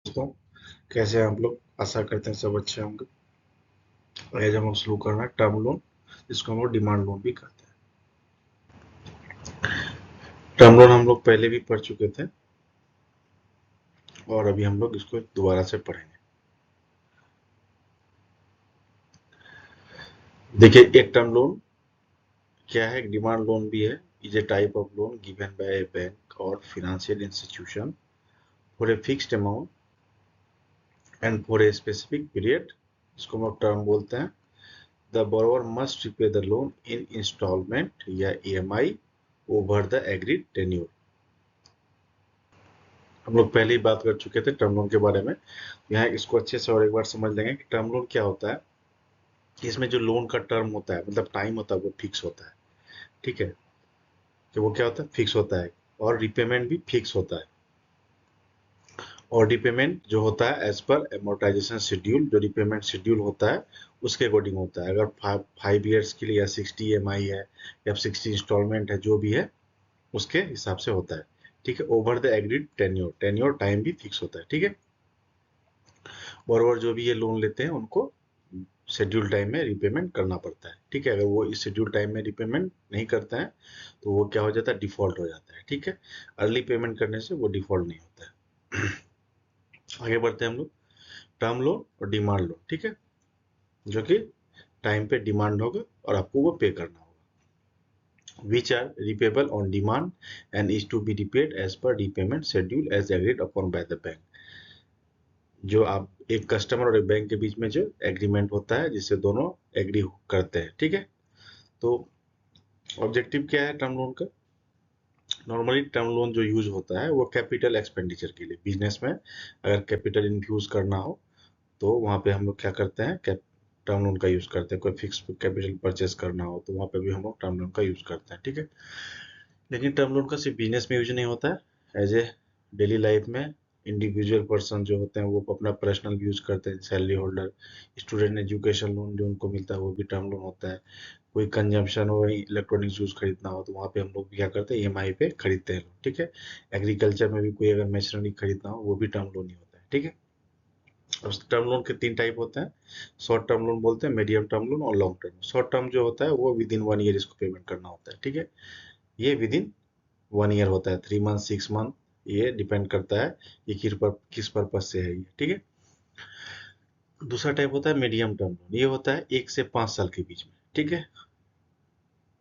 दोस्तों, कैसे हैं आप लोग। आशा करते हैं सब अच्छे होंगे। आज हम लोग शुरू कर रहे हैं टर्म लोन, जिसको हम लोग डिमांड लोन भी कहते हैं। टर्म लोन हम लोग पहले भी पढ़ चुके थे और अभी हम लोग इसको दोबारा से पढ़ेंगे। देखिए, एक टर्म लोन क्या है, एक डिमांड लोन भी है। Is a type of loan given by a bank और financial institution for a fixed amount and for a specific period. इसको हम लोग टर्म बोलते हैं। The borrower must repay the loan in installment या EMI over the agreed tenure। हम लोग पहले ही बात कर चुके थे टर्म लोन के बारे में। यहाँ इसको अच्छे से और एक बार समझ लेंगे कि टर्म लोन क्या होता है। कि इसमें जो लोन का टर्म होता है, मतलब टाइम होता है, वो फिक्स होता है। ठीक है, कि वो क्या होता है, फिक्स होता है। और रिपेमेंट भी फिक्स होता है। और रिपेमेंट जो होता है एज पर एमोर्टाइजेशन शेड्यूल, जो रिपेमेंट शेड्यूल होता है उसके अकॉर्डिंग होता है। अगर 5 ईयर्स के लिए या 60 EMI है या 60 इंस्टॉलमेंट है, जो भी है उसके हिसाब से होता है। ठीक है, over the agreed tenure, tenure time भी फिक्स होता है। ठीक है, borrower जो भी ये लोन लेते हैं उनको शेड्यूल टाइम में रिपेमेंट करना पड़ता है। ठीक है, अगर वो इस शेड्यूल टाइम में रिपेमेंट नहीं करते हैं तो वो क्या हो जाता है, डिफॉल्ट हो जाता है। ठीक है, अर्ली पेमेंट करने से वो डिफॉल्ट नहीं होता है। आगे बढ़ते हैं हम लोग। टर्म लोन और डिमांड लोन, ठीक है, जो कि टाइम पे डिमांड होगा और आपको वो पे करना होगा। Which are repayable on demand and is to be repaid as per repayment schedule as agreed upon by the bank. जो आप एक कस्टमर और एक बैंक के बीच में जो एग्रीमेंट होता है, जिससे दोनों एग्री करते हैं। ठीक है, तो ऑब्जेक्टिव क्या है टर्म लोन का। नॉर्मली टर्म लोन जो यूज होता है वो कैपिटल एक्सपेंडिचर के लिए, बिजनेस में अगर कैपिटल इन्फ्यूज करना हो तो वहाँ पे हम लोग क्या करते हैं, टर्म लोन का यूज करते हैं। कोई फिक्स कैपिटल परचेस करना हो तो वहाँ पे भी हम लोग टर्म लोन का यूज करते हैं। ठीक है, लेकिन टर्म लोन का सिर्फ बिजनेस में यूज नहीं होता है, एज ए डेली लाइफ में इंडिविजुअल पर्सन जो होते हैं वो अपना पर्सनल यूज करते हैं। Salary holder, student education loan जो उनको मिलता है वो भी टर्म लोन होता है। कोई कंजम्पशन हो, इलेक्ट्रॉनिक्स यूज खरीदना हो तो वहाँ पे हम लोग क्या करते हैं, EMI पे खरीदते हैं लोग। ठीक है, एग्रीकल्चर में भी कोई अगर मशीनरी खरीदना हो वो भी टर्म लोन ही होता है। ठीक है, अब टर्म लोन के 3 टाइप होते हैं। शॉर्ट टर्म लोन बोलते हैं, मीडियम टर्म लोन और लॉन्ग टर्म। शॉर्ट टर्म जो होता है वो विद इन 1 ईयर इसको पेमेंट करना होता है। ठीक है, ये विद इन 1 ईयर होता है, 3 मंथ 6 मंथ, ये डिपेंड करता है ये किस पर्पज से है ये। ठीक है, दूसरा टाइप होता है मीडियम टर्म लोन, ये होता है 1 से 5 साल के बीच में। ठीक है,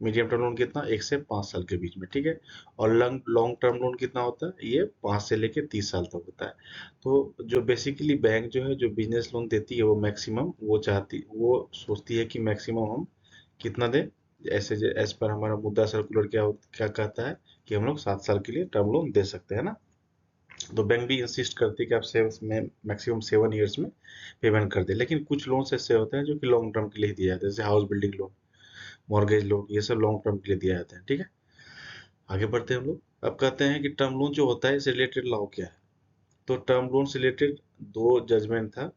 मीडियम टर्म लोन कितना, 1 से 5 साल के बीच में। ठीक है, और लॉन्ग लॉन्ग टर्म लोन कितना होता है, ये 5 से लेके 30 साल तक होता है। तो जो बेसिकली बैंक जो है, जो बिजनेस लोन देती है, वो मैक्सिमम वो सोचती है कि मैक्सिमम हम कितना दें। ऐसे एज पर हमारा मुद्रा सर्कुलर क्या कहता है कि हम लोग 7 साल के लिए टर्म लोन दे सकते हैं ना। तो बैंक भी इंसिस्ट करती है कि आप मैक्सिमम 7 ईयर्स में पेमेंट कर दे। लेकिन कुछ लोन ऐसे होते हैं जो कि लॉन्ग टर्म के लिए दिया जाता है, जैसे house building loan, mortgage loan, ये सब लॉन्ग टर्म के लिए दिया जाता है। ठीक है, आगे बढ़ते हैं हम लोग। अब कहते हैं कि टर्म लोन जो होता है इससे रिलेटेड लॉ क्या है। तो टर्म लोन से रिलेटेड 2 जजमेंट था,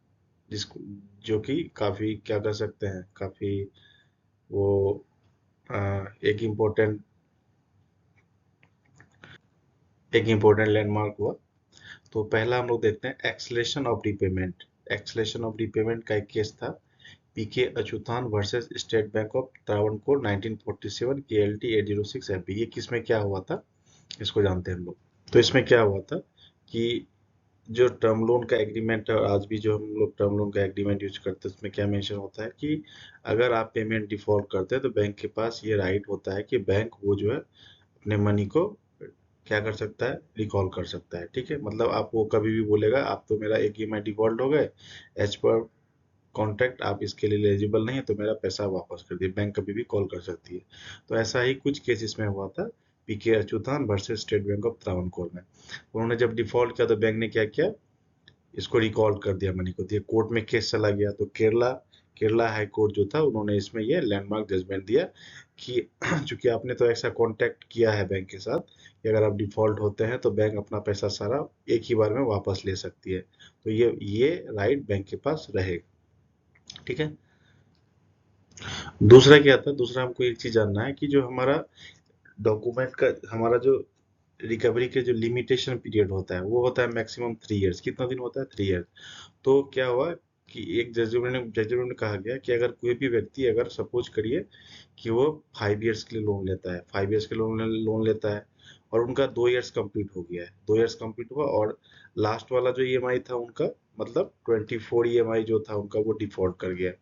जिसको जो कि काफी क्या कर सकते हैं, काफी वो एक इम्पोर्टेंट लैंडमार्क हुआ। तो पहला हम लोग देखते हैं acceleration of repayment. Acceleration of repayment का एक केस था, P K Achuthan versus State Bank of Travancore 1947 KLT 806 FB। ये किस में क्या हुआ था, इसको जानते हैं हम लोग। तो इसमें क्या हुआ था कि जो टर्म लोन का एग्रीमेंट है, और आज भी जो हम लोग टर्म लोन का एग्रीमेंट यूज करते हैं, उसमें क्या मेंशन होता है कि अगर आप पेमेंट डिफॉल्ट करते हैं तो बैंक के पास ये राइट होता है कि बैंक वो जो है अपने मनी को क्या कर सकता है, रिकॉल कर सकता है। ठीक है, मतलब आप वो कभी भी बोलेगा आप तो मेरा एक EMI डिफॉल्ट हो गए, एज पर कॉन्ट्रैक्ट आप इसके लिए एलिजिबल नहीं है तो मेरा पैसा वापस कर दिए, बैंक कभी भी कॉल कर सकती है। तो ऐसा ही कुछ केस इसमें हुआ था, P K Achuthan versus State Bank of Travancore में। उन्होंने जब डिफॉल्ट किया तो बैंक ने क्या किया, इसको रिकॉल कर दिया, मनी को दिया। कोर्ट में केस चला गया तो केरला केरला हाई कोर्ट जो था, उन्होंने इसमें ये लैंडमार्क जजमेंट दिया कि चूंकि आपने तो ऐसा कॉन्टैक्ट किया है बैंक के साथ कि अगर आप डिफॉल्ट होते हैं तो बैंक अपना पैसा सारा एक ही बार में वापस ले सकती है, तो ये राइट बैंक के पास रहेगा। ठीक है, दूसरा क्या था, दूसरा हमको एक चीज जानना है कि जो हमारा डॉक्यूमेंट का, हमारा जो रिकवरी के जो लिमिटेशन पीरियड होता है वो होता है मैक्सिमम 3 इयर्स। कितना दिन होता है? 3 इयर्स। तो क्या हुआ कि एक जजमेंट में कहा गया कि अगर कोई भी व्यक्ति, अगर सपोज करिए कि वो 5 इयर्स के लिए लोन लेता है, 5 इयर्स के लोन लेता है और उनका 2 इयर्स कंप्लीट हो गया है, 2 इयर्स कंप्लीट हुआ और लास्ट वाला जो ईएमआई था उनका, मतलब 24 ईएमआई जो था उनका, वो डिफॉल्ट कर गया।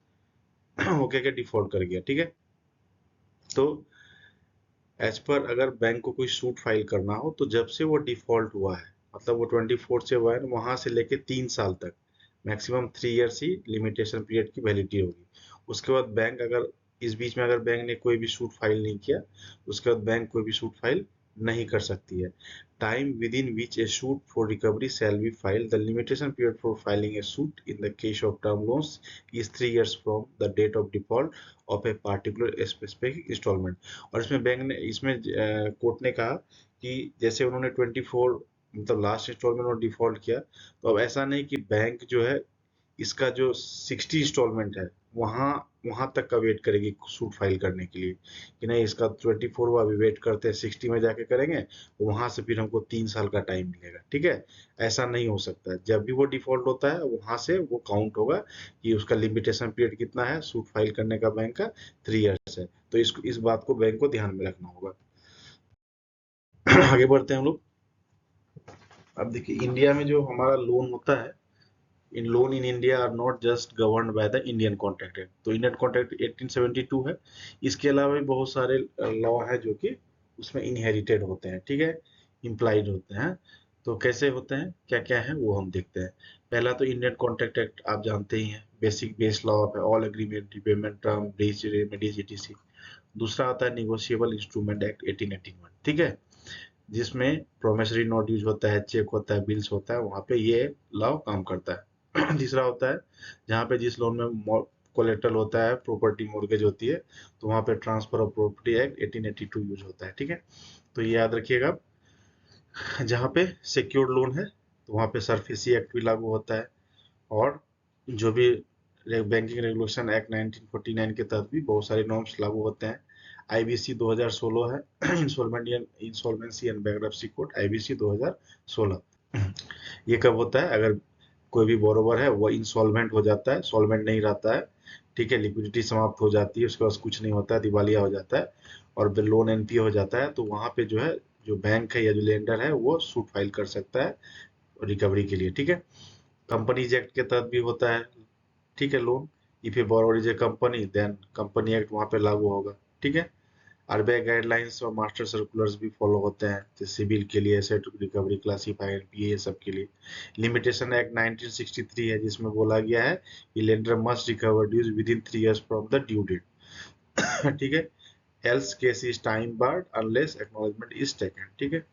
वो क्या क्या डिफॉल्ट कर गया, ठीक है। तो एज पर अगर बैंक को कोई सूट फाइल करना हो तो जब से वो डिफॉल्ट हुआ है, मतलब वो 24 से हुआ है, वहां से लेके 3 साल तक, मैक्सिमम 3 इयर्स ही लिमिटेशन पीरियड की वैलिडिटी होगी। उसके बाद बैंक अगर इस बीच में अगर बैंक ने कोई भी सूट फाइल नहीं किया, उसके बाद बैंक कोई भी सूट फाइल नहीं कर सकती है। Time within which a suit for recovery shall be filed, the limitation period for filing a suit in the case of term loans is 3 years from the date of default of a particular specific instalment. और इसमें bank ने, इसमें court ने कहा कि जैसे उन्होंने 24, मतलब लास्ट इंस्टॉलमेंट में डिफॉल्ट किया, तो अब ऐसा नहीं कि बैंक जो है इसका जो 60 इंस्टॉलमेंट है वहां वहां तक का वेट करेगी सूट फाइल करने के लिए, कि नहीं इसका 24 हुआ, अभी वेट करते हैं 60 में जाके करेंगे, तो वहां से फिर हमको 3 साल का टाइम मिलेगा, ठीक है। ऐसा नहीं हो सकता है। जब भी वो डिफॉल्ट होता है वहां से वो काउंट होगा कि उसका लिमिटेशन पीरियड कितना है सूट फाइल करने का, बैंक का 3 इयर्स है। तो इस बात को बैंक को ध्यान में रखना होगा। आगे बढ़ते हैं हम लोग। अब देखिए इंडिया में जो हमारा लोन होता है, in loan in India are not just governed by the Indian Contract Act. तो इंडियन कॉन्ट्रैक्ट 1872 है। इसके अलावा भी बहुत सारे लॉ है जो कि उसमें इनहेरिटेड होते हैं, ठीक है, इम्प्लाइड होते हैं। तो कैसे होते हैं, क्या क्या है वो हम देखते हैं। पहला तो इंडियन कॉन्ट्रैक्ट एक्ट आप जानते ही हैं, basic base law of all agreement, repayment term, breach remedies, etc। दूसरा आता है निगोशिएबल इंस्ट्रूमेंट एक्ट 1881, ठीक है, जिसमें प्रोमिसरी नोट यूज होता है, चेक होता है, बिल्स होता है, वहां पे ये लॉ काम करता है। तीसरा होता है जहाँ पे जिस लोन में कोलेट्रल होता है, प्रॉपर्टी मॉर्गेज होती है, तो वहां पे transfer of property act 1882 use होता है, ठीक है। तो ये याद रखिएगा। जहाँ पे सिक्योर्ड लोन है तो वहां पे सरफेसी एक्ट भी लागू होता है। और जो भी बैंकिंग रेगुलेशन एक्ट 1949 के तहत भी बहुत सारे नॉर्म्स लागू होते हैं। आईबीसी 2016 है, insolvency and bankruptcy code IBC 2016। ये कब होता है, अगर कोई भी बोरोवर है वो इंसॉल्वेंट हो जाता है, सॉल्वेंट नहीं रहता है, ठीक है, लिक्विडिटी समाप्त हो जाती है, उसके पास कुछ नहीं होता है, दिवालिया हो जाता है और लोन एनपीए हो जाता है, तो वहां पे जो है, जो बैंक है या जो लेंडर है वो सूट फाइल कर सकता है रिकवरी के लिए, ठीक है। कंपनीज एक्ट के तहत भी होता है, ठीक है, loan. If a borrower is a company then company act वहां पे लागू होगा, ठीक है। आरबीआई गाइडलाइंस और मास्टर सर्कुलर्स भी फॉलो होते हैं, जैसे सिविल के लिए, एसेट रिकवरी, क्लासीफाई, एनपीए, ये सब के लिए। लिमिटेशन एक्ट 1963 है जिसमें बोला गया है कि lender must recover dues within 3 years from the due date. ठीक है, else case is time barred unless acknowledgement is taken, ठीक है।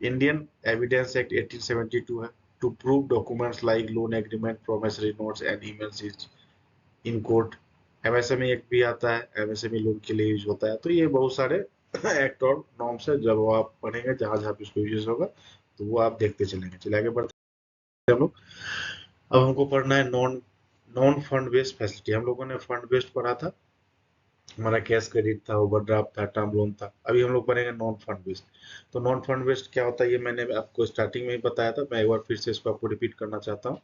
इंडियन एविडेंस एक्ट 1872 है, to prove documents like loan agreement, promissory notes and emails is in court. MSME act भी आता है, MSME loan के लिए यूज होता है। तो ये बहुत सारे एक्ट और नॉर्म्स है, जब वो आप पढ़ेंगे जहां जहां पे उसको यूज होगा तो वो आप देखते चलेंगे। चलिए आगे बढ़ते हैं हम लोग। अब हमको पढ़ना है non non fund based facility. हम लोगों ने फंड बेस्ड पढ़ा था, हमारा कैश क्रेडिट था, ओवरड्राफ्ट था, टर्म लोन था। अभी हम लोग पढ़ेंगे नॉन फंड बेस्ड। तो नॉन फंड बेस्ड क्या होता है ये मैंने आपको स्टार्टिंग में ही बताया था, मैं एक बार फिर से इसको आपको रिपीट करना चाहता हूँ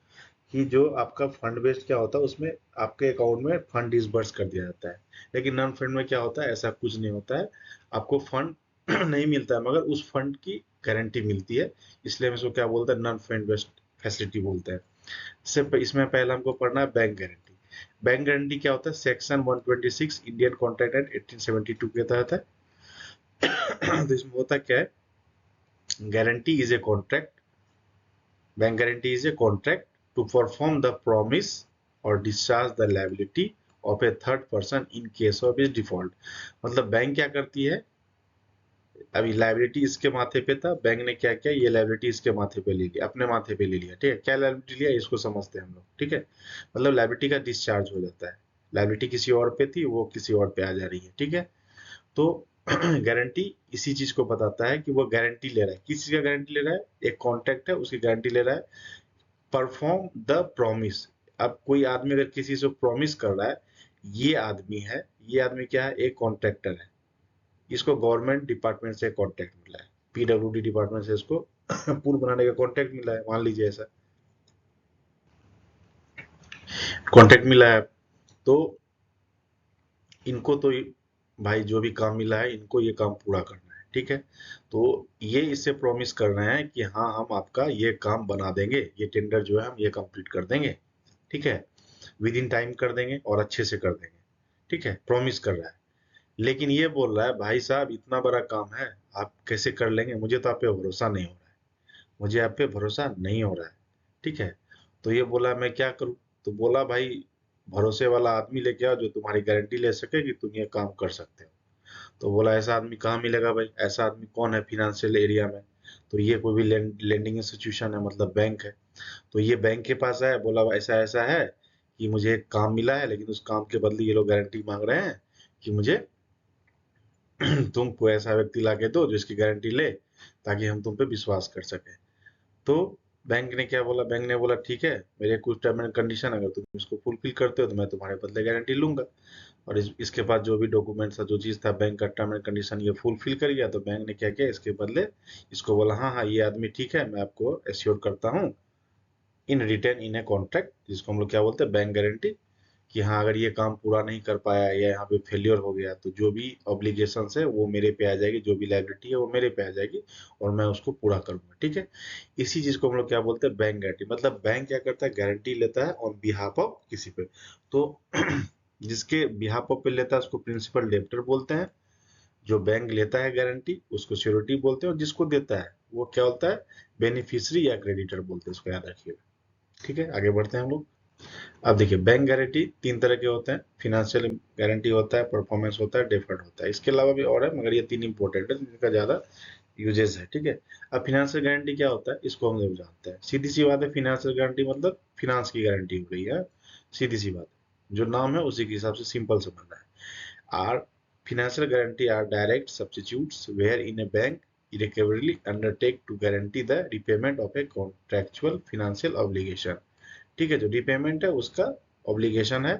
कि जो आपका फंड बेस्ड क्या होता है, उसमें आपके अकाउंट में फंड डिसबर्स कर दिया जाता है। लेकिन नॉन फंड में क्या होता है, ऐसा कुछ नहीं होता है। आपको फंड नहीं मिलता है, मगर उस फंड की गारंटी मिलती है। इसलिए हम इसको क्या बोलते हैं, नॉन फंड बेस्ड फैसिलिटी बोलते हैं। इसमें पहले हमको पढ़ना है बैंक गारंटी। बैंक गारंटी क्या होता है, सेक्शन 126 इंडियन कॉन्ट्रैक्ट एक्ट 1872 के तहत है। तो इसमें होता क्या है, guarantee is a contract, bank guarantee is a contract to perform the promise और discharge the liability of a third person in case of is default. मतलब बैंक क्या करती है, अभी लायबिलिटी इसके माथे पे था, बैंक ने क्या किया, ये लायबिलिटी इसके माथे पे ले लिया, अपने माथे पे ले लिया, ठीक है। क्या लायबिलिटी लिया इसको समझते हैं हम लोग, ठीक है। मतलब लायबिलिटी का डिस्चार्ज हो जाता है, लायबिलिटी किसी और पे थी, वो किसी और पे आ जा रही है, ठीक है। तो गारंटी इसी चीज को बताता है कि वो गारंटी ले रहा है, किस चीज का गारंटी ले रहा है, एक कॉन्ट्रैक्ट है उसकी गारंटी ले रहा है। परफॉर्म द प्रॉमिस, अब कोई आदमी अगर किसी से प्रॉमिस कर रहा है, ये आदमी है, ये आदमी क्या है, एक कॉन्ट्रैक्टर है, इसको गवर्नमेंट डिपार्टमेंट से कॉन्ट्रैक्ट मिला है, पीडब्ल्यूडी डिपार्टमेंट से इसको पुल बनाने का कॉन्ट्रैक्ट मिला है, मान लीजिए ऐसा कॉन्ट्रैक्ट मिला है। तो इनको तो भाई जो भी काम मिला है इनको ये काम पूरा करना है, ठीक है। तो ये इससे प्रॉमिस कर रहे हैं कि हाँ हम आपका ये काम बना देंगे, ये टेंडर जो है हम ये कंप्लीट कर देंगे, ठीक है, विद इन टाइम कर देंगे और अच्छे से कर देंगे, ठीक है, प्रॉमिस कर रहा है। लेकिन ये बोल रहा है भाई साहब इतना बड़ा काम है, आप कैसे कर लेंगे, मुझे तो आप पे भरोसा नहीं हो रहा है, मुझे आप पे भरोसा नहीं हो रहा है, ठीक है। तो ये बोला मैं क्या करूं, तो बोला भाई भरोसे वाला आदमी लेके आओ जो तुम्हारी गारंटी ले सके कि तुम ये काम कर सकते हो। तो बोला ऐसा आदमी कहाँ मिलेगा भाई, ऐसा आदमी कौन है फिनेंशियल एरिया में, तो ये कोई भी लेंडिंग इंस्टीट्यूशन है, मतलब बैंक है। तो ये बैंक के पास आया, बोला ऐसा ऐसा है कि मुझे एक काम मिला है, लेकिन उस काम के बदले ये लोग गारंटी मांग रहे हैं कि मुझे तुम कोई ऐसा व्यक्ति ला के दो जो इसकी गारंटी ले, ताकि हम तुम पे विश्वास कर सके। तो बैंक ने क्या बोला, बैंक ने बोला ठीक है, मेरे कुछ टर्म एंड कंडीशन अगर तुम इसको फुलफिल करते हो तो मैं तुम्हारे बदले गारंटी लूंगा। और इसके बाद जो भी डॉक्यूमेंट्स था, जो चीज था, बैंक का टर्म एंड कंडीशन ये फुलफिल कर गया, तो बैंक ने क्या किया इसके बदले, इसको बोला हाँ हाँ ये आदमी ठीक है, मैं आपको एश्योर करता हूँ in return in a contract, जिसको हम लोग क्या बोलते हैं बैंक गारंटी, कि हाँ अगर ये काम पूरा नहीं कर पाया या यहाँ पे फेलियर हो गया तो जो भी ऑब्लिगेशन है वो मेरे पे आ जाएगी, जो भी लाइबिलिटी है वो मेरे पे आ जाएगी और मैं उसको पूरा करूंगा, ठीक है। इसी चीज को हम लोग क्या बोलते हैं, बैंक गारंटी। मतलब बैंक क्या करता है, गारंटी लेता है ऑन बिहाफ ऑफ किसी पे। तो जिसके बिहाफ ऑफ पे लेता है उसको प्रिंसिपल डेब्टर बोलते हैं, जो बैंक लेता है गारंटी उसको श्योरिटी बोलते हैं, और जिसको देता है वो क्या होता है, बेनिफिशियरी या क्रेडिटर बोलते हैं, इसको याद रखिएगा, ठीक है। आगे बढ़ते हैं हम लोग। अब देखिए बैंक गारंटी तीन तरह के होते हैं, फिनेंशियल गारंटी होता है, परफॉर्मेंस होता है, डेफर्ड होता है, इसके अलावा भी और है मगर ये तीन इंपॉर्टेंट है जिनका ज्यादा यूजेस है, ठीक है। अब फिनेंशियल गारंटी क्या होता है इसको हम लोग जानते हैं, सीधी सी बात है, फिनेंशियल गारंटी मतलब फिनांस की गारंटी हो गई है, सीधी सी बात है, जो नाम है उसी के हिसाब से सिंपल समझना है। Are financial guarantee are direct substitutes wherein a bank irrevocably undertake to guarantee the repayment of a contractual financial obligation, ठीक है। जो रिपेमेंट है उसका ऑब्लिगेशन है,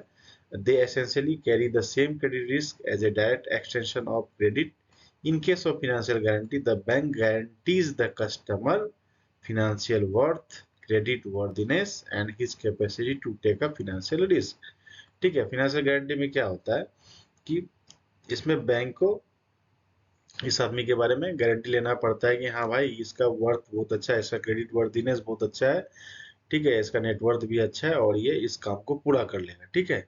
they essentially carry the same credit risk as a direct extension of credit. In case of financial guarantee the bank guarantees the customer financial worth, credit worthiness and his capacity to take a financial risk, ठीक है। Financial guarantee में क्या होता है कि इसमें bank को इस आदमी के बारे में गारंटी लेना पड़ता है कि हाँ भाई इसका वर्थ बहुत अच्छा है, इसका क्रेडिट वर्दीनेस बहुत अच्छा है, ठीक है, इसका नेटवर्थ भी अच्छा है और ये इस काम को पूरा कर लेगा, ठीक है।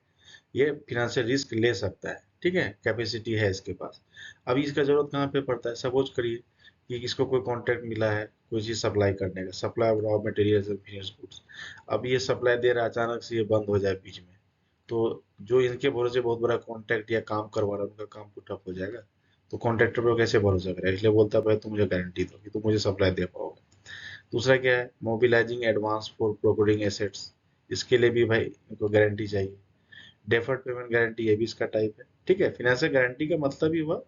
ये फिनेंशियल रिस्क ले सकता है, ठीक है, कैपेसिटी है इसके पास। अब इसका जरूरत कहाँ पे पड़ता है, सपोज करिए कि इसको कोई कॉन्ट्रैक्ट मिला है कोई चीज सप्लाई करने का, supply of raw materials and finished goods. अब ये सप्लाई दे रहा है, अचानक से ये बंद हो जाए बीच में, तो जो इनके भरोसे बहुत बड़ा कॉन्ट्रैक्ट या काम करवा रहा है उनका काम तो ठप हो जाएगा। तो कॉन्ट्रैक्टर पे वो कैसे भरोसा करेगा, इसलिए बोलता है भाई तुम मुझे गारंटी दो कि तुम मुझे सप्लाई दे पाओगे। दूसरा क्या है, mobilising advance for procuring assets, इसके लिए भी भाई इनको गारंटी चाहिए। डेफर्ड पेमेंट गारंटी ये भी इसका टाइप है, ठीक है। फाइनेंशियल गारंटी का मतलब ही हुआ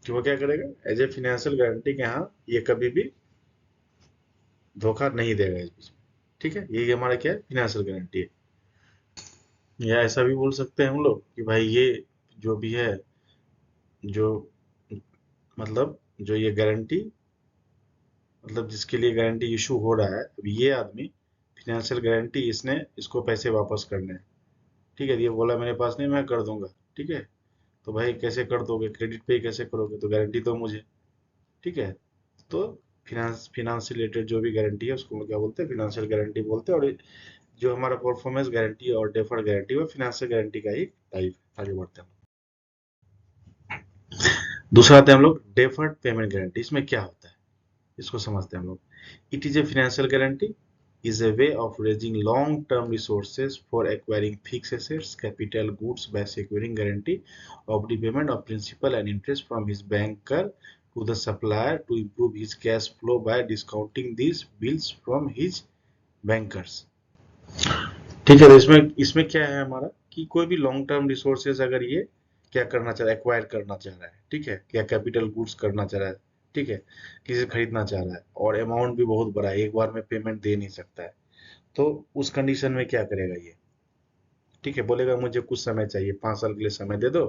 कि वो क्या करेगा, एज ए फाइनेंशियल गारंटी के यहाँ ये कभी भी धोखा नहीं देगा इस बीच में, ठीक है। ये हमारा क्या है, फाइनेंशियल गारंटी है। या ऐसा भी बोल सकते हैं हम लोग कि भाई ये जो भी है, जो मतलब जो ये गारंटी, मतलब जिसके लिए गारंटी इशू हो रहा है, अब ये आदमी फाइनेंशियल गारंटी, इसने इसको पैसे वापस करने हैं, ठीक है। ये बोला मेरे पास नहीं, मैं कर दूंगा, ठीक है। तो भाई कैसे कर दोगे, क्रेडिट पे ही कैसे करोगे, तो गारंटी दो मुझे, ठीक है। तो फिनांस से रिलेटेड जो भी गारंटी है उसको हम क्या बोलते हैं, फिनेंशियल गारंटी बोलते हैं। और जो हमारा परफॉर्मेंस गारंटी और डेफर्ड गारंटी वो फिनेंशियल गारंटी का ही टाइप है। आगे बढ़ते हैं। दूसरा आते हैं हम लोग डेफर्ड पेमेंट गारंटी, इसमें क्या होता है इसको समझते हैं हम लोग। It is a financial guarantee is a way of raising long-term resources for acquiring fixed assets, capital goods by securing guarantee of repayment of principal and interest from his banker to the supplier to improve his cash flow by discounting these bills from his bankers, ठीक है। तो इसमें इसमें क्या है हमारा कि कोई भी लॉन्ग टर्म रिसोर्सेज अगर ये क्या करना चाह रहा है, एक्वायर करना चाह रहा है, ठीक है, या कैपिटल गुड्स करना चाह रहा है, ठीक है, किसी से खरीदना चाह रहा है और अमाउंट भी बहुत बड़ा है, एक बार में पेमेंट दे नहीं सकता है, तो उस कंडीशन में क्या करेगा ये, ठीक है, बोलेगा मुझे कुछ समय चाहिए, 5 साल के लिए समय दे दो,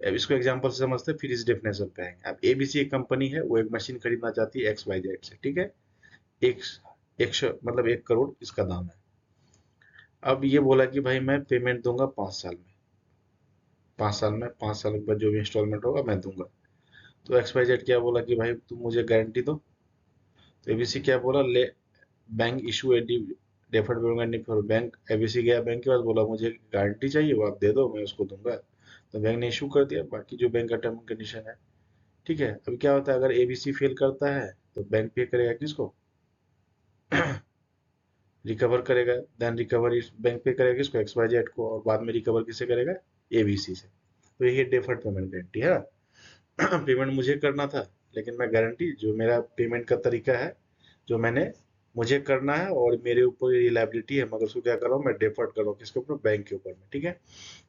अब इसको एग्जांपल से समझते हैं, फिर इस डेफिनेशन पे आएंगे। अब एबीसी एक कंपनी है, वो एक मशीन खरीदना चाहती है एक्स वाई जेड से, ठीक है। एक एक मतलब 1 करोड़ इसका दाम है। अब ये बोला कि भाई मैं पेमेंट दूंगा 5 साल में, 5 साल में, 5 साल के बाद जो भी इंस्टॉलमेंट होगा मैं दूंगा। तो एक्स वाई जेड क्या बोला कि भाई तुम मुझे गारंटी दो। तो एबीसी क्या बोला, ले bank issue A deferred payment guarantee for bank. ABC गया बैंक के पास, बोला मुझे गारंटी चाहिए, वो आप दे दो, मैं उसको दूंगा। तो बैंक ने इशू कर दिया, बाकी जो बैंक का टर्म एंड कंडीशन है, ठीक है। अभी क्या होता है, अगर एबीसी फेल करता है तो बैंक पे करेगा किसको, रिकवर करेगा। देन रिकवर इस बैंक पे करेगा किसको, एक्स वाई जेड को, और बाद में रिकवर किसे करेगा, एबीसी से। तो ये डेफर्ड पेमेंट गारंटी है ना। पेमेंट मुझे करना था, लेकिन मैं गारंटी, जो मेरा पेमेंट का तरीका है, जो मैंने मुझे करना है और मेरे ऊपर ये लाइबिलिटी है, मगर उसको क्या कर रहा हूँ मैं, डेफर्ड कर रहा हूँ किसके ऊपर, बैंक के ऊपर में, ठीक है।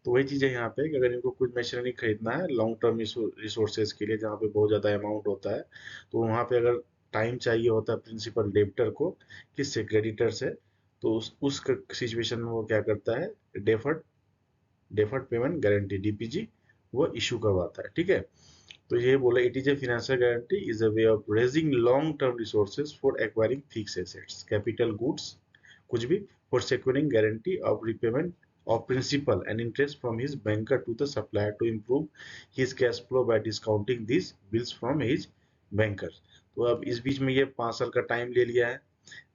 तो वही चीज़ है यहाँ पे कि अगर इनको कुछ मशीनरी खरीदना है लॉन्ग टर्म रिसोर्सेज के लिए, जहाँ पे बहुत ज़्यादा अमाउंट होता है, तो वहाँ पे अगर टाइम चाहिए होता है प्रिंसिपल डेब्टर को, किससे, क्रेडिटर से, तो उस सिचुएशन में वो क्या करता है, deferred deferred payment guarantee DPG वो इशू करवाता है, ठीक है। तो ये बोला, it is a financial guarantee is a way of raising long term resources for acquiring fix assets, capital goods, कुछ भी, for securing guarantee of repayment of principal and interest from his banker to the supplier to improve his cash flow by discounting these bills from his bankers। तो अब इस बीच में ये 5 साल का time ले लिया है।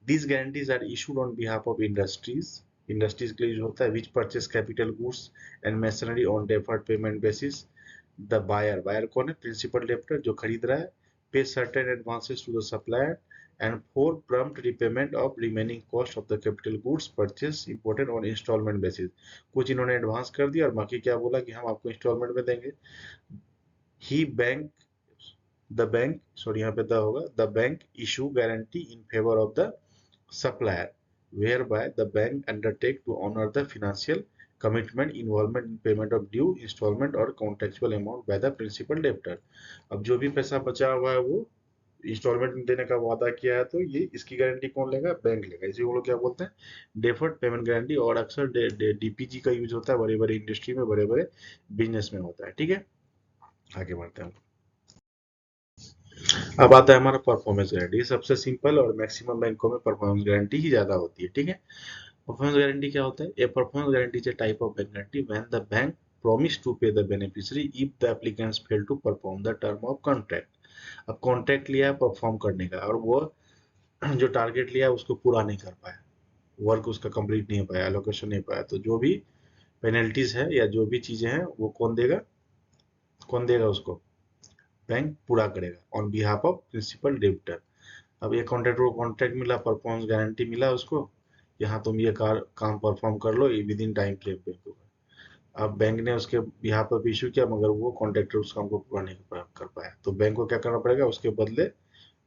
These guarantees are issued on behalf of industries, इंडस्ट्रीज के लिए जो होता है, which purchase capital goods and machinery on deferred payment basis. The buyer, buyer कौन है, प्रिंसिपल डेप्टर जो खरीद रहा है, pay certain advances to the supplier and for prompt repayment of remaining cost of the capital goods purchase imported on instalment basis. कुछ इन्होंने advance कर दिया और बाकी क्या बोला कि हम आपको इंस्टॉलमेंट में देंगे। ही बैंक, द बैंक, सॉरी यहाँ पे द होगा, the bank issue guarantee in favour of the supplier, whereby the bank undertake to honor the financial commitment involvement in payment of due installment or contractual amount by the principal debtor। अब जो भी पैसा बचा हुआ है वो instalment देने का वादा किया है, तो ये इसकी गारंटी कौन लेगा, बैंक लेगा। इसे वो लोग क्या बोलते हैं, डेफर्ड पेमेंट गारंटी। और अक्सर डीपीजी का यूज होता है बड़े बड़े इंडस्ट्री में, बड़े बड़े बिजनेस में होता है, ठीक है। आगे बढ़ते हैं। अब आता है हमारा परफॉर्मेंस गारंटी। सबसे सिंपल और मैक्सिमम बैंकों में परफॉर्मेंस गारंटी ही ज्यादा होती है, ठीक है। परफॉर्मेंस गारंटी क्या होता है, ए performance guarantee is a type of bank guarantee when the bank promise to pay the beneficiary if the applicants fail to perform the term of contract। अब कॉन्ट्रैक्ट लिया है परफॉर्म करने का, और वो जो टारगेट लिया है उसको पूरा नहीं कर पाया, वर्क उसका कंप्लीट नहीं हो पाया, एलोकेशन नहीं पाया, तो जो भी पेनल्टीज है या जो भी चीजें हैं वो कौन देगा, कौन देगा उसको, बैंक पूरा करेगा on behalf of principal debtor. अब ये कॉन्ट्रैक्टर को कॉन्ट्रैक्ट मिला, परफॉर्मेंस गारंटी मिला उसको, यहाँ तुम ये काम परफॉर्म कर लो, ये विद इन टाइम फ्रेम पे होगा। अब बैंक ने उसके बिहाफ पर इशू किया, मगर वो कॉन्ट्रैक्टर उस काम को पूरा नहीं कर पाया, तो बैंक को क्या करना पड़ेगा, उसके बदले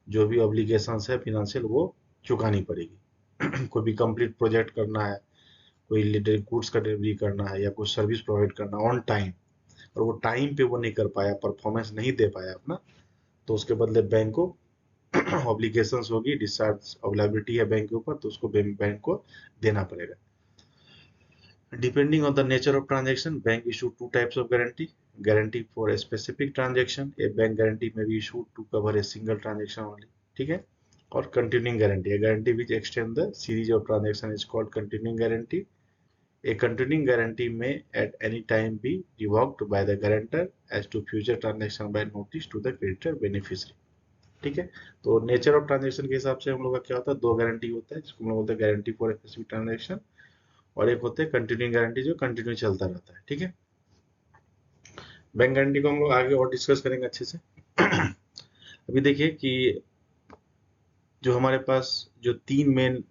जो भी ऑब्लिगेशंस है फिनेंशियल वो चुकानी पड़ेगी। कोई भी कंप्लीट प्रोजेक्ट करना है, कोई गुड्स का डिलीवरी करना है, या कुछ सर्विस प्रोवाइड करना ऑन टाइम, और वो टाइम पे वो नहीं कर पाया, परफॉर्मेंस नहीं दे पाया अपना, तो उसके बदले बैंक को ऑब्लिगेशंस होगी, डिस्चार्ज ऑफ लायबिलिटी है बैंक के ऊपर, तो उसको बैंक को देना पड़ेगा। Depending on the nature of transaction, bank issue two types of guarantee. Guarantee for a specific transaction, a bank guarantee may be issued to cover a single transaction only, ठीक है। और continuing guarantee, a guarantee which extend the series of transaction is called continuing guarantee। A continuing guarantee may at any time be revoked by the guarantor as to future transaction by notice to the creditor beneficiary, ठीक है। तो nature of transaction के हिसाब से हम लोग का क्या होता है, दो गारंटी होता है, जिसको हम लोग बोलते हैं गारंटी फॉर स्पेसिफिक ट्रांजेक्शन, और एक होते हैं कंटिन्यूइंग गारंटी जो कंटिन्यू चलता रहता है, ठीक है। बैंक गारंटी को हम लोग आगे और डिस्कस करेंगे अच्छे से। अभी देखिए कि जो हमारे पास जो तीन मेन,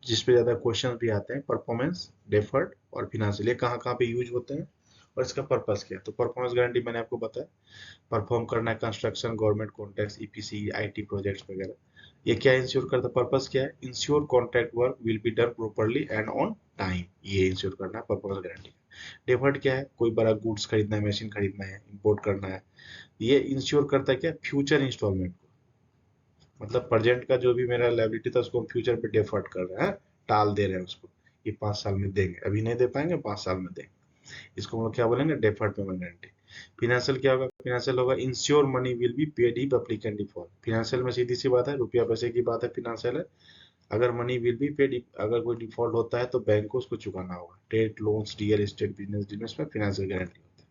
जिस पे ज्यादा क्वेश्चन भी आते हैं, परफॉर्मेंस, डेफर्ड और फिनेंशियल, ये कहाँ कहाँ पे यूज होते हैं और इसका पर्पस क्या है। तो परफॉर्मेंस गारंटी मैंने आपको बताया, परफॉर्म करना है construction, government contracts, EPC, IT projects वगैरह। ये क्या इंश्योर करता है, पर्पस क्या है, ensure contract work will be done properly and on time, ये इंश्योर करना है परफॉर्मेंस गारंटी। डेफर्ड क्या है, कोई बड़ा गुड्स खरीदना है, मशीन खरीदना है, इंपोर्ट करना है, ये इंश्योर करता है क्या, फ्यूचर इंस्टॉलमेंट को, मतलब प्रेजेंट का जो भी मेरा लायबिलिटी था उसको हम फ्यूचर पे डेफर्ड कर रहे हैं, टाल दे रहे हैं उसको, ये 5 साल में देंगे, अभी नहीं दे पाएंगे 5 साल में देंगे, इसको हम लोग क्या बोलेंगे, डेफर्ड पेमेंट गारंटी। फिनेंशियल क्या होगा? फिनेंशियल होगा ensure money will be paid if applicant default. Financial में सीधी सी बात है, रुपया पैसे की बात है, फिनेंशियल है। अगर मनी विल बी पेड, अगर कोई डिफॉल्ट होता है तो बैंक को उसको चुकाना होगा। Trade loans, real estate, business deals में फिनेंशियल गारंटी होती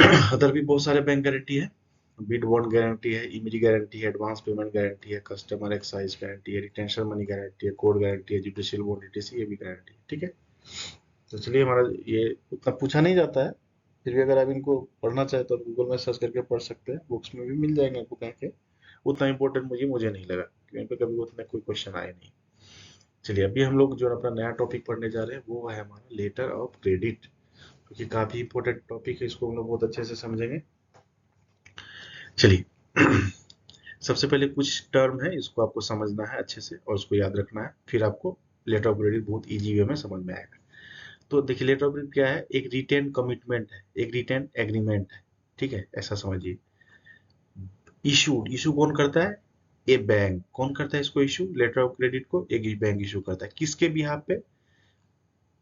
है। अदर भी बहुत सारे बैंक गारंटी है। बिड बॉन्ड गारंटी है, इमेज गारंटी है, एडवांस पेमेंट गारंटी है, कस्टमर एक्साइज गारंटी है, रिटेंशन मनी गारंटी है, कोड गारंटी है, जुडिशियल बॉन्ड ईटीसी, ये भी गारंटी है। ठीक है, तो चलिए, हमारा ये उतना पूछा नहीं जाता है, फिर भी अगर आप इनको पढ़ना चाहे तो गूगल में सर्च करके पढ़ सकते हैं, बुक्स में भी मिल जाएंगे आपको कहीं के। उतना इम्पोर्टेंट मुझे नहीं लगा, क्योंकि पे कभी उतना कोई क्वेश्चन आए नहीं। चलिए, अभी हम लोग जो अपना नया टॉपिक पढ़ने जा रहे हैं वो है हमारा लेटर ऑफ क्रेडिट, क्योंकि काफी इंपॉर्टेंट टॉपिक है, इसको हम लोग बहुत अच्छे से समझेंगे। चलिए, सबसे पहले कुछ टर्म है, इसको आपको समझना है अच्छे से और उसको याद रखना है, फिर आपको लेटर ऑफ क्रेडिट बहुत इजी वे में समझ में आएगा। तो देखिए, लेटर ऑफ क्रेडिट क्या है? एक रिटेन कमिटमेंट है, एक रिटेन एग्रीमेंट है। ठीक है, ऐसा समझिए। इशू कौन करता है? ए बैंक। कौन करता है इसको इशू? लेटर ऑफ क्रेडिट को एक बैंक इशू करता है। किसके बिहाफ पे?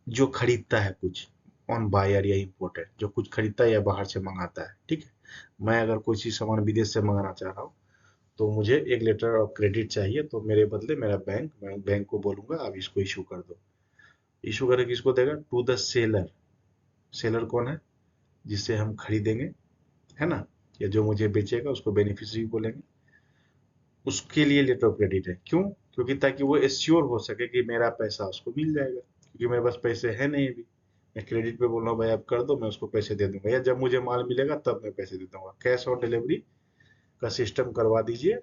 जो खरीदता है कुछ, ऑन बायर या इंपोर्टेड, जो कुछ खरीदता है या बाहर से मंगाता है। ठीक है, मैं अगर कोई चीज सामान विदेश से मंगाना चाह रहा हूँ तो मुझे एक लेटर ऑफ क्रेडिट चाहिए, तो मेरे बदले मेरा मैं बैंक को बोलूंगा आप इसको इशू कर दो। इशू करके किसको देगा? To the seller. सेलर कौन है? जिससे हम खरीदेंगे, है ना, या जो मुझे बेचेगा उसको बेनिफिशियरी बोलेंगे। उसके लिए लेटर ऑफ क्रेडिट है। क्यों? क्योंकि ताकि वो एश्योर हो सके कि मेरा पैसा उसको मिल जाएगा, क्योंकि मेरे पास पैसे है नहीं अभी। मैं क्रेडिट पे बोल रहा हूँ भाई आप कर दो, मैं उसको पैसे दे दूंगा, या जब मुझे माल मिलेगा तब मैं पैसे दे दूंगा। कैश ऑन डिलीवरी का सिस्टम करवा दीजिए।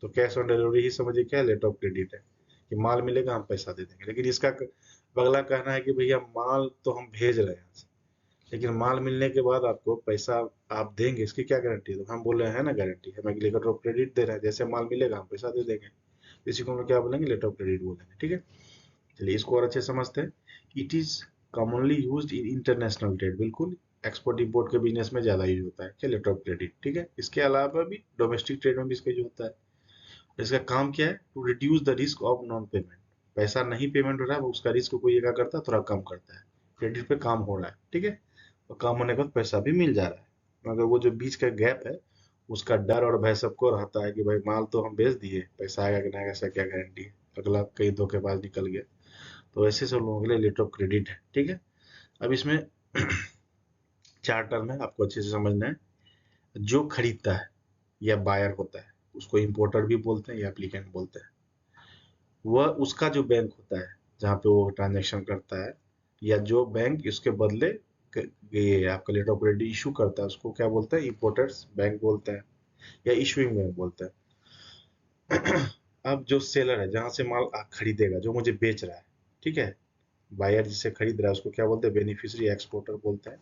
तो कैश ऑन डिलीवरी ही समझिए क्या लेटर ऑफ क्रेडिट है, कि माल मिलेगा हम पैसा दे देंगे। लेकिन इसका अगला कहना है कि भैया माल तो हम भेज रहे हैं, लेकिन माल मिलने के बाद आपको पैसा आप देंगे, इसकी क्या गारंटी है? तो हम बोल रहे हैं ना, गारंटी है, मैं लेटर ऑफ क्रेडिट दे रहा है, जैसे माल मिलेगा हम पैसा दे देंगे। इसी को हम लोग क्या बोलेंगे? लेटर ऑफ क्रेडिट बोलेंगे। ठीक है, चलिए इसको और अच्छे समझते हैं। It is commonly used in international trade. बिल्कुल, एक्सपोर्ट इंपोर्ट के बिजनेस में ज्यादा यूज होता है क्या? Letter of credit. ठीक है, इसके अलावा भी डोमेस्टिक ट्रेड में भी इसका यूज होता है। इसका काम क्या है? To reduce the risk of non payment. पैसा नहीं पेमेंट हो रहा है, उसका रिस्क कोई क्या करता है? थोड़ा कम करता है। क्रेडिट पे काम हो रहा है, ठीक है, और काम होने के बाद पैसा भी मिल जा रहा है, मगर वो जो बीच का गैप है, उसका डर और भय सबको रहता है कि भाई माल तो हम बेच दिए, पैसा आएगा कि नहीं आएगा, ऐसा क्या गारंटी है, अगला कहीं धोखेबाज निकल गया। तो ऐसे सब लोगों के लिए लेटर ऑफ क्रेडिट है। ठीक है, अब इसमें चार टर्म है, आपको अच्छे से समझना है। जो खरीदता है या बायर होता है उसको इंपोर्टर भी बोलते हैं या एप्लीकेंट बोलते हैं। वह उसका जो बैंक होता है जहाँ पे वो ट्रांजेक्शन करता है, या जो बैंक इसके बदले ये आपका लेटर ऑफ क्रेडिट इशू करता है, उसको क्या बोलते हैं? इंपोर्टर्स बैंक बोलते हैं या इशूइंग बैंक बोलते हैं। अब जो सेलर है, जहां से माल खरीदेगा, जो मुझे बेच रहा है, ठीक है, बायर जिससे खरीद रहा है उसको क्या बोलते हैं? बेनिफिशियरी एक्सपोर्टर बोलते हैं।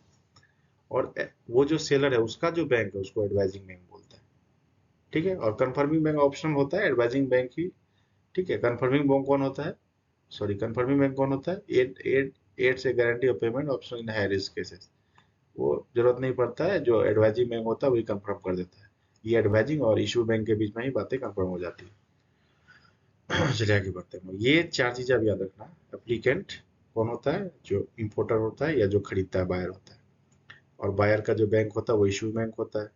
और वो जो सेलर है उसका जो बैंक है उसको एडवाइजिंग बैंक बोलते हैं। ठीक है, और कंफर्मिंग बैंक ऑप्शनल होता है, एडवाइजिंग बैंक ही। ठीक है, कंफर्मिंग बैंक कौन होता है? सॉरी, कंफर्मिंग बैंक कौन होता है? एट एट एट से guarantee of payment option in high risk cases. वो जरूरत नहीं पड़ता है, जो एडवाइजिंग बैंक होता है वही कंफर्म कर देता है। ये एडवाइजिंग और इशू बैंक के बीच में ही बातें कंफर्म हो जाती है। चलिए आगे बढ़ते हैं। ये चार चीजें आप याद रखना। एप्लीकेंट कौन होता है? जो इंपोर्टर होता है या जो खरीदता है, बायर होता है। और बायर का जो बैंक होता है वो इशू बैंक होता है।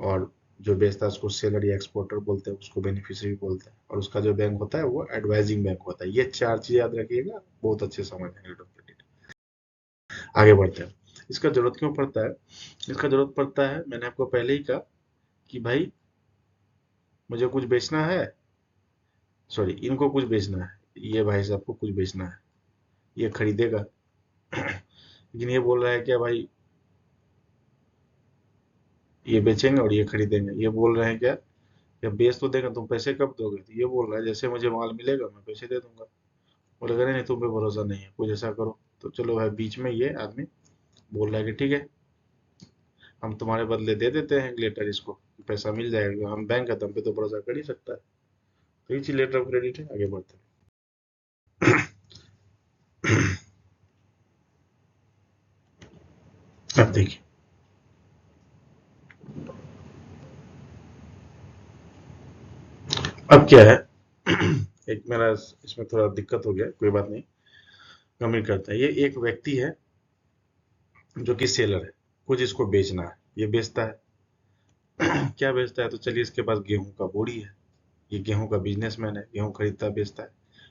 और जो बेचता है उसको सेलर या एक्सपोर्टर बोलते हैं, उसको बेनिफिशियरी बोलते हैं। और उसका जो बैंक होता है वो एडवाइजिंग बैंक होता है। ये चार चीज याद रखिएगा, बहुत अच्छे समझ लेंगे। आगे बढ़ते हैं। इसका जरूरत क्यों पड़ता है? इसका जरूरत पड़ता है, मैंने आपको पहले ही कहा कि भाई मुझे कुछ बेचना है, सॉरी इनको कुछ बेचना है, ये भाई साहब को कुछ बेचना है, ये खरीदेगा। लेकिन ये बोल रहा है क्या भाई, ये बेचेंगे और ये खरीदेंगे। ये बोल रहे हैं क्या, जब बेच तो देगा, तुम पैसे कब दोगे? तो ये बोल रहा है जैसे मुझे माल मिलेगा मैं पैसे दे दूंगा। बोले नहीं, तुम पे भरोसा नहीं है, कुछ ऐसा करो। तो चलो भाई, बीच में ये आदमी बोल रहा है कि ठीक है, हम तुम्हारे बदले दे देते हैं लेटर, इसको पैसा मिल जाएगा, हम बैंक है तो हम पे तो भरोसा कर ही सकता है। तो ये चीज लेटर ऑफ क्रेडिट है। आगे बढ़ते हैं। अब देखिए, अब क्या है। एक मेरा इसमें थोड़ा दिक्कत हो गया, कोई बात नहीं। कमी करता है। ये एक व्यक्ति है जो कि सेलर है, कुछ इसको बेचना है, ये बेचता है। क्या बेचता है? तो चलिए, इसके पास गेहूं का बोरी है, ये गेहूं का बिजनेसमैन है, गेहूं खरीदता बेचता है।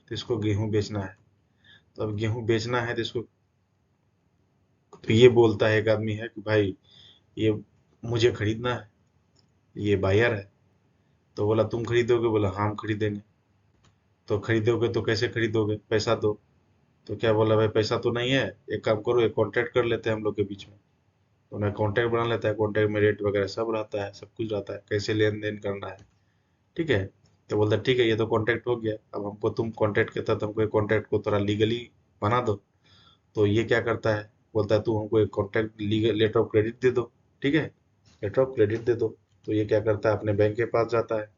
तो इसको गेहूं बेचना है। तो अब गेहूं बेचना है तो इसको, तो ये बोलता है, एक आदमी है कि भाई ये मुझे खरीदना है, ये बायर है। तो बोला तुम खरीदोगे? बोला हाँ हम खरीदेंगे। तो खरीदोगे तो कैसे खरीदोगे, पैसा दो। तो क्या बोला, भाई पैसा तो नहीं है, एक काम करो, एक कॉन्ट्रैक्ट कर लेते हैं हम लोग के बीच में। तो उन्हें कॉन्ट्रैक्ट बना लेता है, कॉन्ट्रैक्ट में रेट वगैरह सब रहता है, सब कुछ रहता है, कैसे लेन देन करना है। ठीक है। तो बोलता है ठीक है, ये तो कॉन्ट्रैक्ट हो गया, अब हमको तुम कॉन्ट्रैक्ट के तहत हमको एक कॉन्ट्रैक्ट को थोड़ा लीगली बना दो। तो ये क्या करता है, बोलता है तू हमको एक contract legal letter of credit दे दो। ठीक है, लेटर ऑफ क्रेडिट दे दो। तो ये क्या करता है, अपने बैंक के पास जाता है।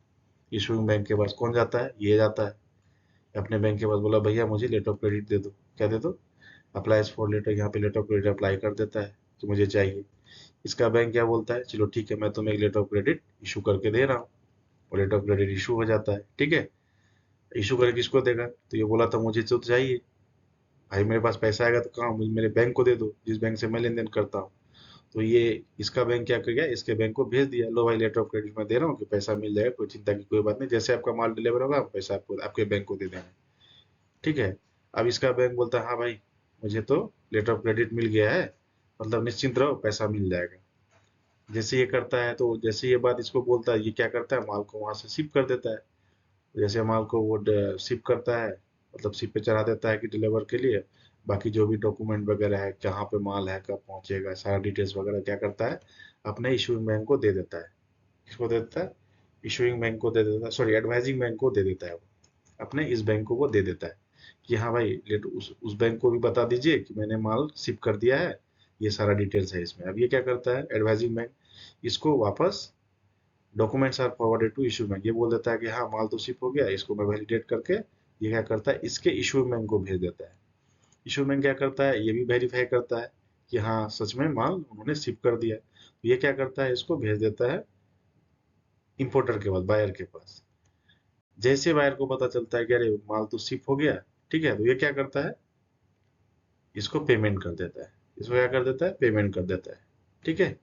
इशूइंग बैंक के पास कौन जाता है, ये जाता है अपने बैंक के पास। बोला भैया मुझे लेटर ऑफ क्रेडिट दे दो। क्या दे दो? अप्लाइज फॉर लेटर, यहाँ पे लेटर ऑफ क्रेडिट अप्लाई कर देता है कि मुझे चाहिए। इसका बैंक क्या बोलता है, चलो ठीक है, मैं तुम्हें एक लेटर ऑफ क्रेडिट इशू करके दे रहा हूँ। और लेटर ऑफ क्रेडिट इशू हो जाता है। ठीक है। इशू करके किसको देगा? तो ये बोला था मुझे तो चाहिए, भाई मेरे पास पैसा आएगा तो कहाँ, मुझे मेरे बैंक को दे दो, जिस बैंक से मैं लेन देन करता हूँ। तो ये इसका बैंक क्या कर गया, इसके बैंक को भेज दिया, लो भाई लेटर ऑफ क्रेडिट मैं दे रहा हूँ कि पैसा मिल जाएगा, कोई चिंता की कोई बात नहीं, जैसे आपका माल डिलीवर होगा हम पैसा आपको आपके बैंक को दे देंगे। ठीक है। अब इसका बैंक बोलता है हाँ भाई मुझे तो लेटर ऑफ क्रेडिट मिल गया है, मतलब निश्चिंत रहो पैसा मिल जाएगा। जैसे ये करता है, तो जैसे ये बात इसको बोलता है, ये क्या करता है, माल को वहां से शिप कर देता है। जैसे माल को वो शिप करता है, मतलब शिप पे चढ़ा देता है कि डिलीवर के लिए, बाकी जो भी डॉक्यूमेंट वगैरह है, कहाँ पे माल है, कब पहुंचेगा, सारा डिटेल्स वगैरह क्या करता है, अपने इशूइंग बैंक को दे देता है। किसको दे देता है? इशूइंग बैंक को दे देता है, सॉरी एडवाइजिंग बैंक को दे देता है वो। अपने इस बैंक को वो दे देता है कि हाँ भाई लेट उस बैंक को भी बता दीजिए कि मैंने माल शिप कर दिया है, ये सारा डिटेल्स है इसमें। अब ये क्या करता है एडवाइजिंग बैंक, इसको वापस documents are forwarded to issue bank, ये बोल देता है कि हाँ माल तो शिप हो गया, इसको मैं वैलिडेट करके, ये क्या करता है, इसके इशू बैंक को भेज देता है। इशू बैंक क्या करता है, ये भी वेरीफाई करता है कि हाँ सच में माल उन्होंने शिप कर दिया। तो ये क्या करता है, इसको भेज देता है इंपोर्टर के पास, बायर के पास। जैसे बायर को पता चलता है कि अरे माल तो शिप हो गया, ठीक है, तो ये क्या करता है, इसको पेमेंट कर देता है। इसको क्या कर देता है, पेमेंट कर देता है। ठीक है।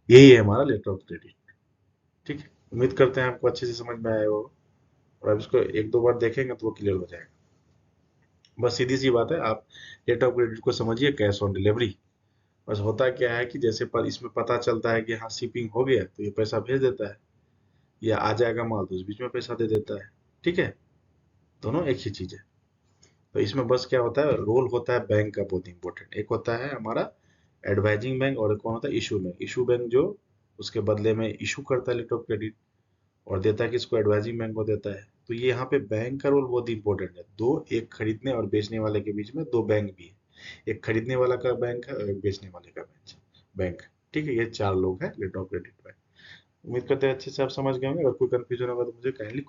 यही है हमारा लेटर ऑफ क्रेडिट। ठीक है, उम्मीद करते हैं आपको अच्छे से समझ में आया होगा, और अब इसको एक दो बार देखेंगे तो वो क्लियर हो जाएगा। बस सीधी सी बात है, आप लेटर ऑफ क्रेडिट को समझिए कैश ऑन डिलीवरी। बस होता क्या है कि जैसे पर इसमें पता चलता है कि हाँ शिपिंग हो गया, तो ये पैसा भेज देता है, या आ जाएगा माल तो उस बीच में पैसा दे देता है। ठीक है, दोनों एक ही चीज है। तो इसमें बस क्या होता है, रोल होता है बैंक का बहुत इंपॉर्टेंट। एक होता है हमारा एडवाइजिंग बैंक, और एक कौन होता है, इशू बैंक। इशू बैंक जो उसके बदले में इशू करता है लेटर ऑफ क्रेडिट, और देता है किसको, एडवाइजिंग बैंक को देता है। तो ये यहाँ पे बैंक का रोल बहुत इंपॉर्टेंट है। दो, एक खरीदने और बेचने वाले के बीच में दो बैंक भी है, एक खरीदने वाला का बैंक है और एक बेचने वाले का बैंक। ठीक है, ये चार लोग हैं लेटर ऑफ क्रेडिट में। उम्मीद करते हैं अच्छे से आप समझ गए होंगे। अगर कोई कंफ्यूजन होगा तो मुझे काइंडली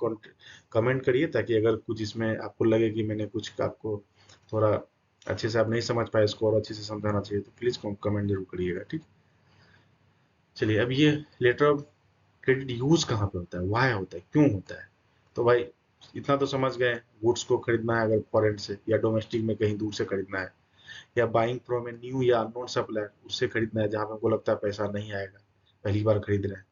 कमेंट करिए, ताकि अगर कुछ इसमें आपको लगे कि मैंने कुछ आपको थोड़ा अच्छे से आप नहीं समझ पाए, इसको और अच्छे से समझाना चाहिए, तो प्लीज कमेंट जरूर करिएगा। ठीक। चलिए, अब ये लेटर ऑफ क्रेडिट यूज कहाँ पे होता है, वाई होता है, क्यों होता है? तो भाई इतना तो समझ गए, गुड्स को खरीदना है अगर फॉरेन से या डोमेस्टिक में कहीं दूर से खरीदना है, या बाइंग फ्रॉम ए न्यू या अननोन सप्लायर, उससे खरीदना है जहां पे हमको लगता है पैसा नहीं आएगा, पहली बार खरीद रहे हैं।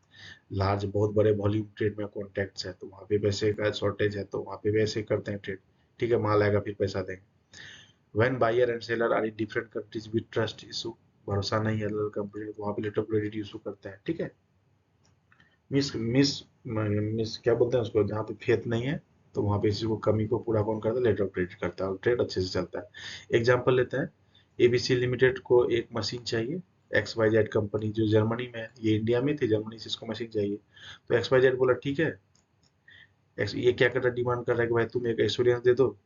लार्ज बहुत बड़े वॉल्यूम ट्रेड में कॉन्टैक्ट्स है, तो वहां पे पैसे का शॉर्टेज है, तो वहां पे वैसे करते हैं ट्रेड। ठीक है, माल आएगा फिर पैसा देंगे। When buyer and seller are in different countries with trust issue, भरोसा नहीं है अलग कंपनी को, तो वहां पे लेटर ऑफ क्रेडिट इशू करते हैं। ठीक है। मिस मिस मिस क्या बोलते हैं उसको, जहाँ पे फेथ नहीं है, तो वहां पे इसी को कमी को पूरा कौन करता है, लेटर ऑफ क्रेडिट करता है, और ट्रेड अच्छे से चलता है। एग्जाम्पल लेते हैं, एबीसी लिमिटेड को एक मशीन चाहिए, एक्स वाई जेड कंपनी जो जर्मनी में है, ये इंडिया में थी, जर्मनी से इसको मशीन चाहिए। तो एक्स वाई जेड बोला ठीक है, ये क्या कर रहा है, डिमांड कर रहा है कि भाई तुम एक एश्योरेंस दे दो,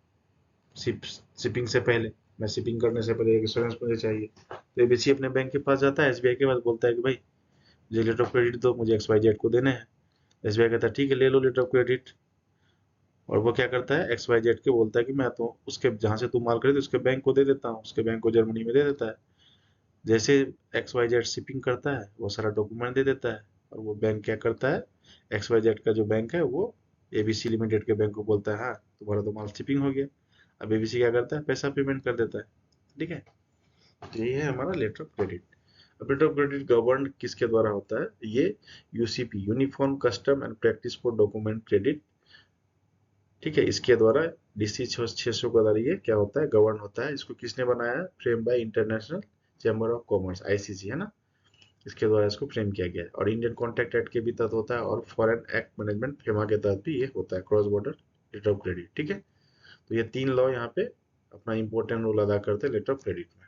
शिपिंग से पहले, मैं शिपिंग करने से पहले एक एश्योरेंस मुझे चाहिए। तो एबीसी अपने बैंक के पास जाता है, एसबीआई के पास, बोलता है कि भाई मुझे लेटर ऑफ क्रेडिट दो, मुझे एक्स वाई जेड को देने हैं। एसबीआई कहता है ठीक है ले लो लेटर ऑफ क्रेडिट। और वो क्या करता है, एक्स वाई जेड के बोलता है कि मैं तो उसके जहां से तुम माल खरीदे उसके बैंक को दे देता हूँ, उसके बैंक को जर्मनी में दे देता है। जैसे एक्स वाई जेड शिपिंग करता है, वो सारा डॉक्यूमेंट दे देता है, और वो बैंक क्या करता है, एक्स वाई जेड का जो बैंक है वो एबीसी लिमिटेड के बैंक को बोलता है हाँ तुम्हारा तो माल शिपिंग हो गया, अब एबीसी क्या करता है, पैसा पेमेंट कर देता है। ठीक है, तो ये है हमारा लेटर ऑफ क्रेडिट। अब लेटर ऑफ क्रेडिट गवर्न किसके द्वारा होता है, ये UCP, uniform custom and practice for document credit, ठीक है, इसके द्वारा डीसी 600 के द्वारा ये क्या होता है, गवर्न होता है। इसको किसने बनाया है, frame by international chamber of commerce, ICC, है ना, इसके द्वारा इसको फ्रेम किया गया है। और इंडियन कॉन्ट्रैक्ट एक्ट के भी तहत होता है, और फॉरेन एक्ट मैनेजमेंट फेमा के तहत भी ये होता है, cross border letter of credit. ठीक है, तो ये तीन लॉ यहाँ पे अपना इंपॉर्टेंट रोल अदा करते हैं लेटर ऑफ क्रेडिट में।